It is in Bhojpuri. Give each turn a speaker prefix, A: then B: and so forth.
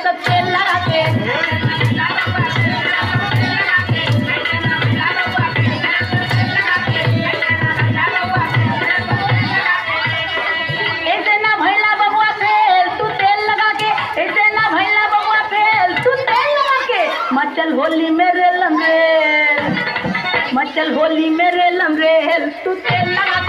A: सब तेल लगा के। ऐसे ना भैला बबुआ फेल तू तेल लगा के, ऐसे ना भैला बबुआ फेल तू तेल लगा के। मचल होली मेरे लमरेल, मचल होली मेरे लमरेल तू तेल लगा